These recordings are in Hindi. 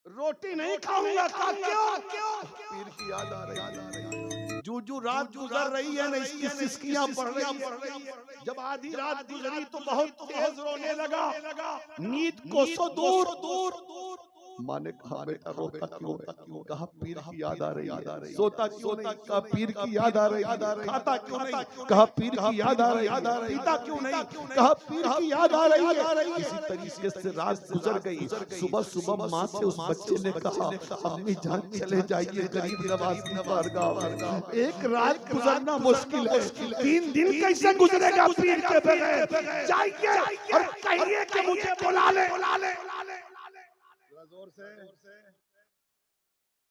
रोटी नहीं खाऊंगा का क्यों? पीर की याद आ रही। जो रात गुजर रही है ना, इसकी सिसकियां पड़ रही है। जब आधी रात गुजरी तो बहुत तेज रोने लगा। नींद को सो दूर। माँ ने कहा बेटा रोता क्यों है? कहा पीर की याद आ रही है। सोता क्यों नहीं? कहा पीर की याद आ रही है। खाता क्यों नहीं? कहा पीर की याद आ रही है। पीता क्यों नहीं? कहा पीर की याद आ रही है। इसी तरीके से रात गुजर गई। सुबह माँ से उस बच्चे ने कहा अम्मी जान चले जाइए गरीब नवाज की बारगाह। एक रात गुजरना मुश्किल है, 3 दिन कैसे गुजरेगा पीर के बगैर? जाइए और कहिए कि मुझे बुला ले। जोर से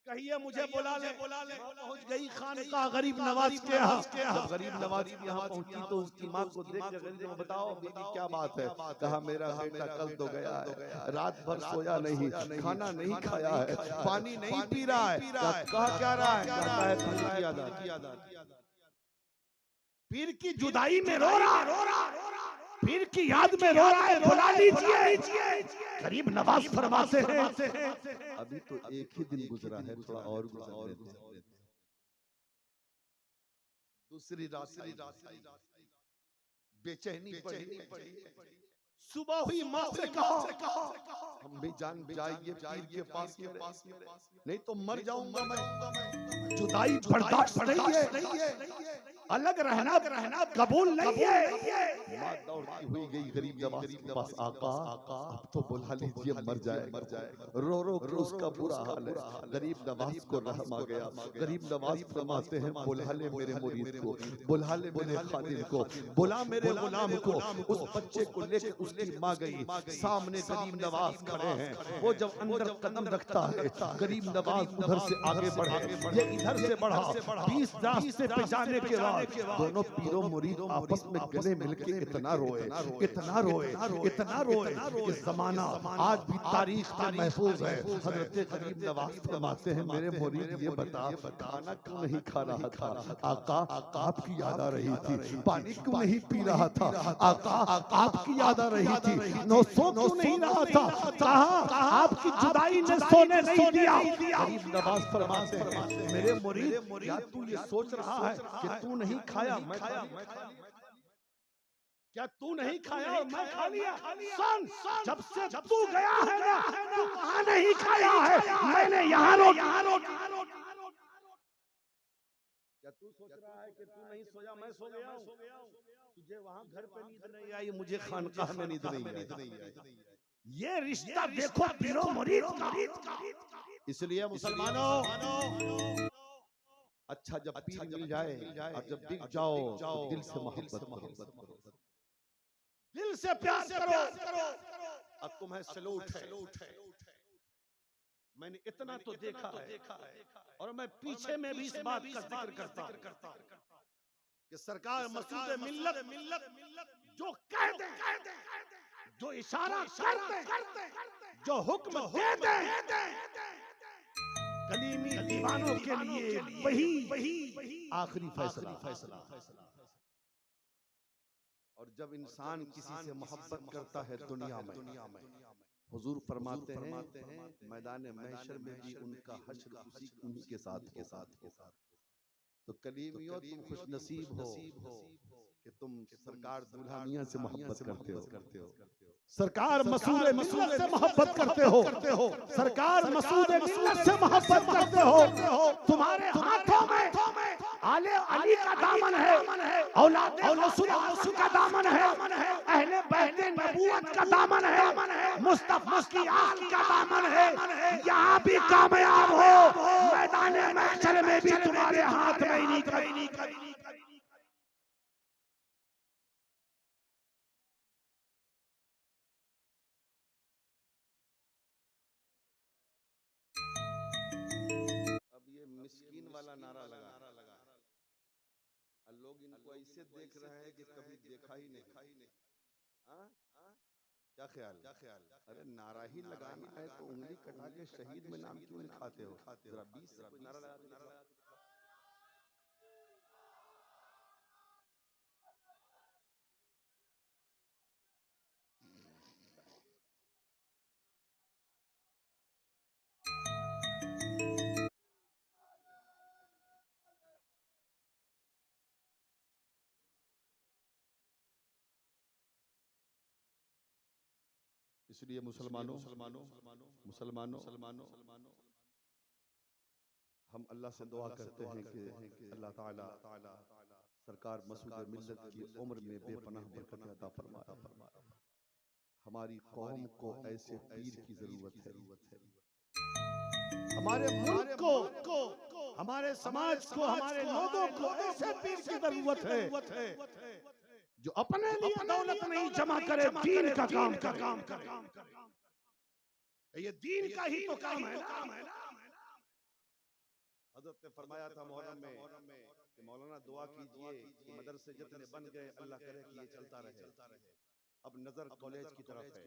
कहिए मुझे बुला ले। माँ पहुंच गई खानकाह गरीब नवाज के यहाँ। जब गरीब नवाज के यहाँ पहुंची तो उसकी माँ को देख के गरीब ने बताओ बीबी क्या बात है? कहा मेरा बेटा कल तो गया है, रात भर सोया नहीं, खाना नहीं खाया है, पानी नहीं पी रहा है। कहा क्या रहा है? कहता है पीर की याद आ रही। पीर की जुदाई में रो रहा, पीर की याद में रो रहा है, बुला लीजिए। गरीब नवाज फरमाते हैं अभी तो एक ही दिन गुजरा है, थोड़ा और गुजरने दो। दूसरी रात बेचैनी बढ़ी। सुबह हुई माँ से कहा हम भी जान जाइए पीर के पास नहीं तो मर जाऊंगा मैं। जुदाई बर्दाश्त नहीं है, अलग रहना कबूल नहीं है। माँ दौड़ती हुई गई गरीब नवाज के पास। आका अब तो बुला लीजिए, मर जाए। रो के उसका बुरा हाल है। गरीब नवाज को रहम आ गया। गरीब नवाज फरमाते हैं बुला ले मेरे मुरीद को, बुला ले मेरे खादिम को, बुला मेरे गुलाम को। उस बच्चे को लेकर उसकी माँ गई। सामने गरीब नवाज खड़े हैं। वो जब अंदर कदम रखता है, गरीब नवाज उधर से आगे बढ़े, ये इधर से बढ़ा। 20 रास्ते पे जाने के बाद दोनों पीरों मुरीद आपस में गले मिलके इतना रोए कि जमाना आज भी तारीख में महफूज है। हजरत गरीब नवाज फरमाते हैं मेरे मुरीद ये बता खाना क्यों नहीं खा रहा था? आका आपकी याद आ रही थी। पानी क्यों नहीं पी रहा था? आका आपकी याद आ रही थी। सो क्यों नहीं रहा था? कहा आपकी जुदाई ने सोने नहीं दिया। गरीब नवाज फरमाते हैं मेरे मुरीद क्या तू ये सोच रहा है कि तू नहीं खाया मैं खाया? क्या तू नहीं खाया और मैं खा लिया? सुन, जब से तू गया है ना, तू वहां नहीं खाया है, मैंने यहाँ रोटी। क्या तू सोच रहा है कि तू नहीं सोया, मैं सो गया हूँ? तुझे वहां घर पे नींद नहीं आई, मुझे खानकाह में नींद नहीं आई। ये रिश्ता देखो पीरो मुरीद का। इसलिए मुसलमानों अच्छा जब पीर मिल जाए और जब दिख जाओ तो दिल से मोहब्बत करो, दिल से प्यार करो। अब तुम्हें सलूट है। मैंने इतना तो देखा है और मैं पीछे में भी इस बात का जिक्र करता हूं कि सरकार मसूद मिल्लत जो कह दे, जो इशारा करते, जो हुक्म दे दे, कलीमी दीवानों के लिए वही आखिरी फैसला। और जब इंसान किसी से मोहब्बत करता है दुनिया में, हुजूर फरमाते हैं मैदान महशर में भी उनका हश्र उन्हीं के साथ हो। तो कलीमियों तुम खुश नसीब हो कि तुम सरकार दूल्हा मियां से मोहब्बत करते हो। सरकार मसूद मिल्लत से मोहब्बत करते हो। सरकार मसूद मिल्लत से मोहब्बत करते हो। तुम्हारे हाथों में आले अली का दामन है, औलाद रसूल का दामन है, अहले बैत नबूवत का दामन है, मुस्तफा की आल का दामन है। यहाँ भी कामयाब हो, मैदान महशर में भी तुम्हारे हाथ में ही नहीं। अब ये मिस्कीन वाला नारा लगा, लोग इनको ऐसे देख रहे हैं कि कभी देखा ही नहीं। क्या ख्याल? अरे नारा ही लगाना है तो उंगली कटा के शहीद में नाम क्यों लिखाते हो? जरा 20 से कोई नारा लगा। इसलिए मुसलमानों हम अल्लाह से दुआ करते हैं कि अल्लाह ताला सरकार मसूद मिल्लत की उम्र में बेपनाह बरकत अता फरमाए। हमारी कौम को ऐसे पीर की जरूरत है, हमारे मुल्क को, हमारे समाज को, हमारे लोगों को ऐसे पीर की जरूरत है जो अपने लिए दौलत नहीं जमा करे, दीन का काम करे। ये दीन का ही तो काम है ना। हज़रत ने फरमाया था मुहर्रम में कि मौलाना दुआ कीजिए कि मदरसे जितने बन गए अल्लाह करे कि ये चलता रहे। अब नजर कॉलेज की तरफ है,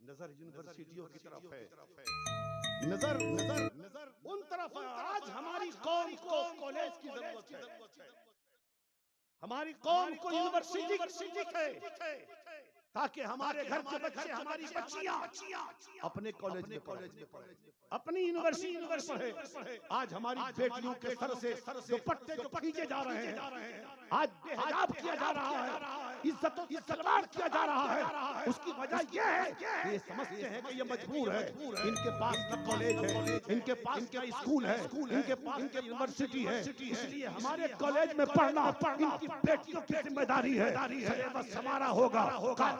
नजर यूनिवर्सिटियों की तरफ है, नजर उन तरफ है। आज हमारी कौम को कॉलेज की जरूरत है, हमारी कौम को यूनिवर्सिटी है, ताकि हमारे घर के बच्चे, हमारी बच्चियां अपने कॉलेज में पढ़े, अपनी यूनिवर्सिटी में पढ़े। आज हमारी बेटियों के सर से दुपट्टे जो खींचे जा रहे हैं, आज बेहिजाब किया जा रहा है, इज्जतों की तलवार किया जा रहा है, उसकी वजह यह है कि ये समझते हैं कि ये मजबूर है, इनके पास न कॉलेज है, इनके पास क्या स्कूल है, इनके पास इनके यूनिवर्सिटी है। इसलिए हमारे कॉलेज में पढ़ना इनकी बेटियों की जिम्मेदारी है। सिलेबस हमारा होगा,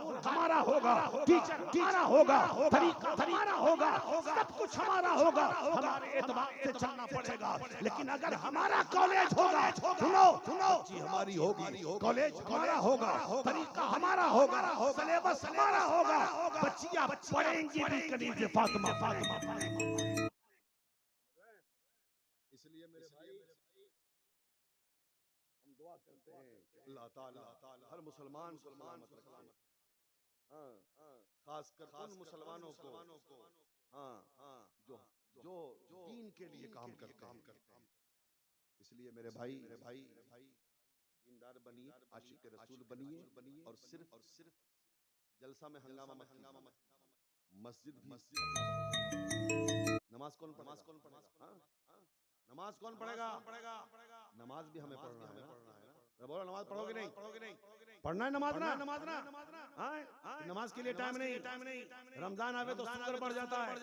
हमारा होगा, टीचर हमारा होगा, तरीका हमारा होगा, सब कुछ हमारा होगा, हमारे एतबार से चलना पड़ेगा। लेकिन अगर हमारा कॉलेज होगा, सुनो जी, हमारी होगी, कॉलेज हमारा होगा, तरीका हमारा होगा, सिलेबस हमारा होगा, बच्चियां पढ़ेंगी भी करीब से फातिमा। इसलिए मेरे भाई हम दुआ करते हैं कि अल्लाह ताला हर मुसलमान को सलामत रखे, खासकर उन मुसलमानों को जो दीन के लिए काम करते हैं। इसलिए मेरे भाई दीनदार बनिए, आशिक रसूल बनिए, और सिर्फ जलसा में हंगामा मत। मस्जिद भी नमाज कौन पढ़ेगा? नमाज कौन पढ़ेगा? नमाज भी हमें पढ़ना है ना। बोलो नमाज पढ़ोगे नहीं? पढ़ना है नमाज ना। नमाज के लिए टाइम नहीं। रमजान आवे तो शुक्र बढ़ जाता है,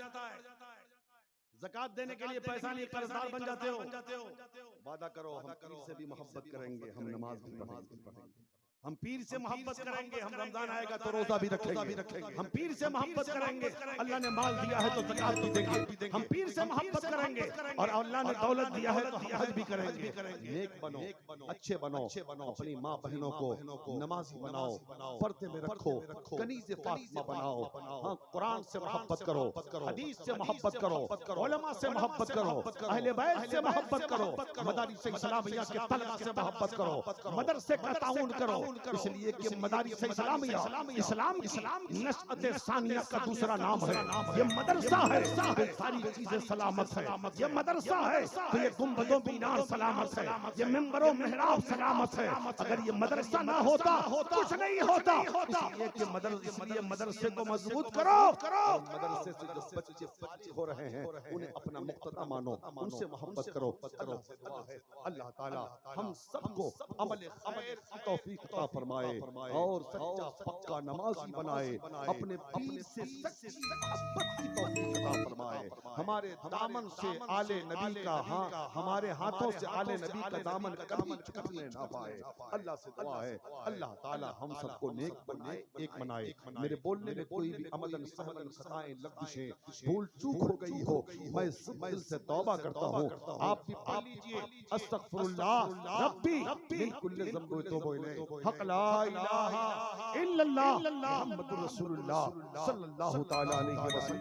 ज़कात देने के लिए पैसा नहीं, कर्जदार बन जाते हो। वादा करो हम पीर से भी मोहब्बत करेंगे, हम नमाज भी पढ़ेंगे, हम पीर से मोहब्बत करेंगे, हम रमजान आएगा तो रोजा भी रखेंगे, हम पीर से मोहब्बत करेंगे, अल्लाह ने माल दिया है तो ज़कात भी देंगे, हम पीर से मोहब्बत करेंगे, और अल्लाह ने दौलत दिया है तो हम हज भी करेंगे। नेक बनो, अच्छे बनो, अपनी माँ बहनों को नमाजी बनाओ, पर्दे में रखो, कनीज़े फातिमा बनाओ, हाँ, कुरान से मोहब्बत करो, हदीस से मोहब्बत करो, उलमा से मोहब्बत करो, अहले बैत से मोहब्बत करो, मदारिस इस्लामिया के तलबा से मोहब्बत करो, मदरसे का ताउन करो। इसलिए कि मदारिस इस्लामिया इस्लाम नशअत सानिया का दूसरा नाम है। ये मदरसा है तो सारी चीजें सलामत है, ये मदरसा है तो ये गुंबदों मीनार सलामत है, ये मिंबरों मेहराब सलामत है। अगर ये मदरसा ना होता कुछ नहीं होता। इसलिए मदरसे को मजबूत करो, मदरसे से जो बच्चे फारिग हो रहे हैं उन्हें अपना मुक्तदा मानो, उनसे मोहब्बत करो। अल्लाह ताला हम सबको अमल खैर की तौफीक अता फरमाए और सच्चा पक्का नमाजी बनाए, अपने पीर से सच्ची मोहब्बत की तौफीक अता फरमाए। हमारे दामन से आले नबी का, हाँ, हमारे हाथों से आले नबी का दामन कभी छूटने ना पाए। अल्लाह से दुआ है अल्लाह ताला हम सबको नेक बनाए, एक बनाए। मेरे बोलने में कोई भी अमलन सहमलन खताएं लफ्ज़ें भूल चूक हो गई हो, मैं दिल से तौबा करता हूँ। आप भी पढ़ लीजिए, अस्तगफिरुल्लाह रब्बी मिन कुल्ली ज़ंब व तौबा इलैह, हक़ ला इलाहा इल्लल्लाह मुहम्मदुर रसूलुल्लाह सल्लल्लाहु तआला अलैहि वसल्लम।